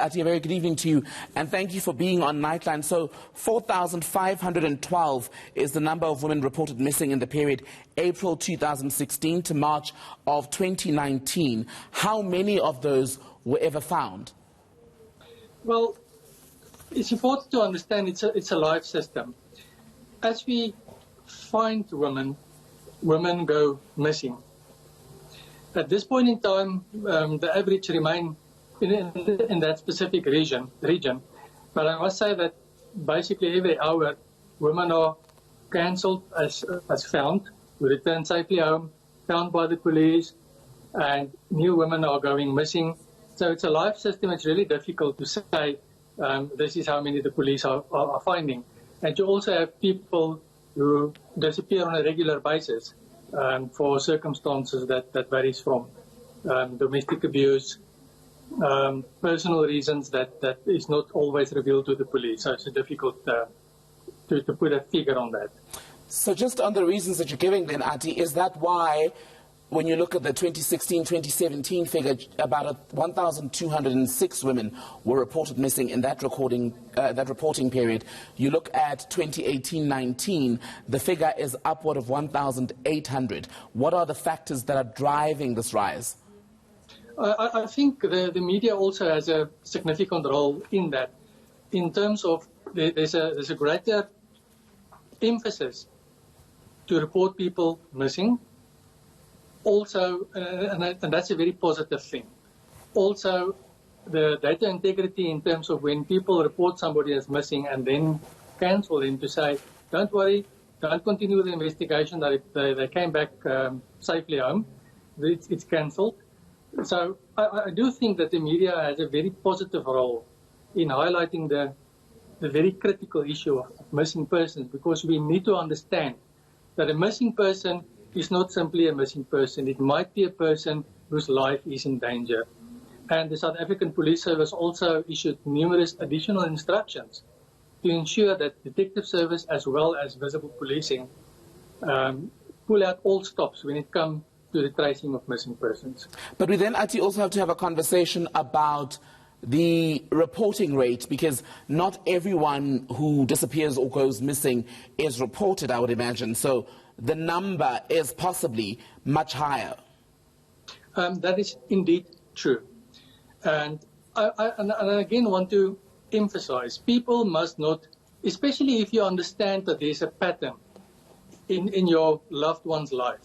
Ati, a very good evening to you, and thank you for being on Nightline. So 4,512 is the number of women reported missing in the period April 2016 to March of 2019. How many of those were ever found? Well, it's important to understand it's a life system. As we find women go missing. At this point in time, the average remain in that specific region. But I must say that basically every hour, women are cancelled as found, returned safely home, found by the police, and new women are going missing. So it's a life system. It's really difficult to say this is how many the police are finding. And you also have people who disappear on a regular basis for circumstances that varies from domestic abuse, personal reasons that is not always revealed to the police. So it's difficult to put a figure on that. So just on the reasons that you're giving then, Ati, is that why when you look at the 2016-2017 figure, about 1,206 women were reported missing in that reporting period. You look at 2018-19, the figure is upward of 1,800. What are the factors that are driving this rise? I think the media also has a significant role in that, in terms of there's a greater emphasis to report people missing. Also, and that's a very positive thing. Also, the data integrity in terms of when people report somebody as missing and then cancel them to say, don't worry, don't continue with the investigation, they came back safely home, it's cancelled. So I do think that the media has a very positive role in highlighting the very critical issue of missing persons, because we need to understand that a missing person is not simply a missing person. It might be a person whose life is in danger. And the South African Police Service also issued numerous additional instructions to ensure that detective service as well as visible policing pull out all stops when it comes to the tracing of missing persons. But we then actually also have to have a conversation about the reporting rate, because not everyone who disappears or goes missing is reported, I would imagine. So the number is possibly much higher. That is indeed true. And I again want to emphasize, people must not, especially if you understand that there's a pattern in your loved one's life.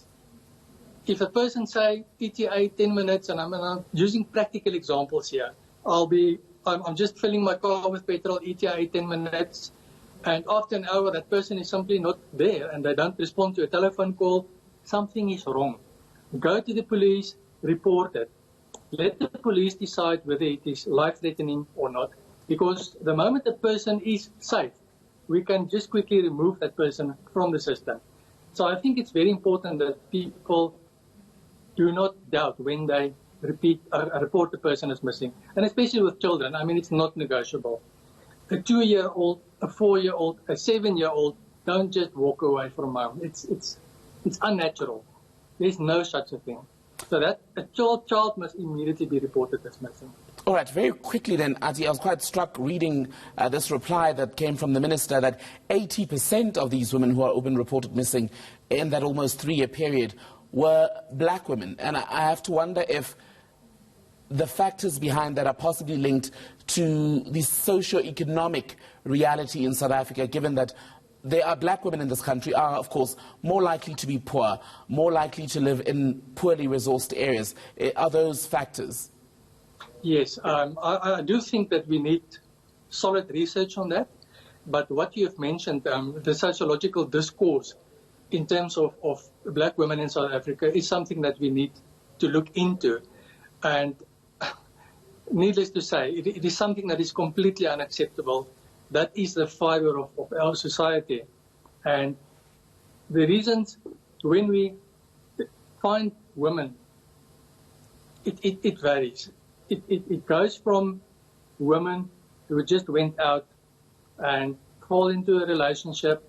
If a person say ETA 10 minutes, and I'm using practical examples here, I'm just filling my car with petrol, ETA 10 minutes, and after an hour that person is simply not there and they don't respond to a telephone call, something is wrong. Go to the police, report it. Let the police decide whether it is life-threatening or not, because the moment the person is safe, we can just quickly remove that person from the system. So I think it's very important that people do not doubt when they report the person as missing, and especially with children. I mean, it's not negotiable. A 2-year-old, a 4-year-old, a 7-year-old don't just walk away from home. It's unnatural. There's no such a thing. So that a child must immediately be reported as missing. All right, very quickly then, Ati, I was quite struck reading this reply that came from the minister that 80% of these women who are been reported missing in that almost 3-year period were black women. And I have to wonder if the factors behind that are possibly linked to the socio-economic reality in South Africa, given that there are black women in this country are, of course, more likely to be poor, more likely to live in poorly resourced areas. Are those factors? Yes, I do think that we need solid research on that. But what you have mentioned, the sociological discourse in terms of black women in South Africa is something that we need to look into. And needless to say, it is something that is completely unacceptable. That is the fibre of our society. And the reasons when we find women, it varies. It goes from women who just went out and fall into a relationship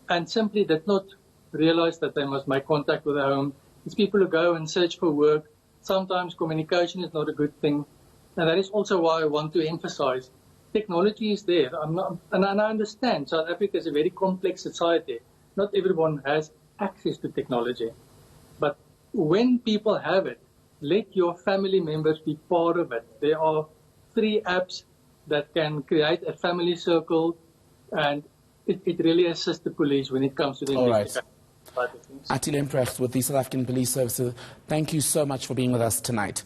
and simply did not realize that they must make contact with their home. It's people who go and search for work. Sometimes communication is not a good thing. And that is also why I want to emphasize technology is there. And I understand South Africa is a very complex society. Not everyone has access to technology. But when people have it, let your family members be part of it. There are free apps that can create a family circle, and it really assists the police when it comes to the investigation. Attila Emprecht with the South African Police Service, thank you so much for being with us tonight.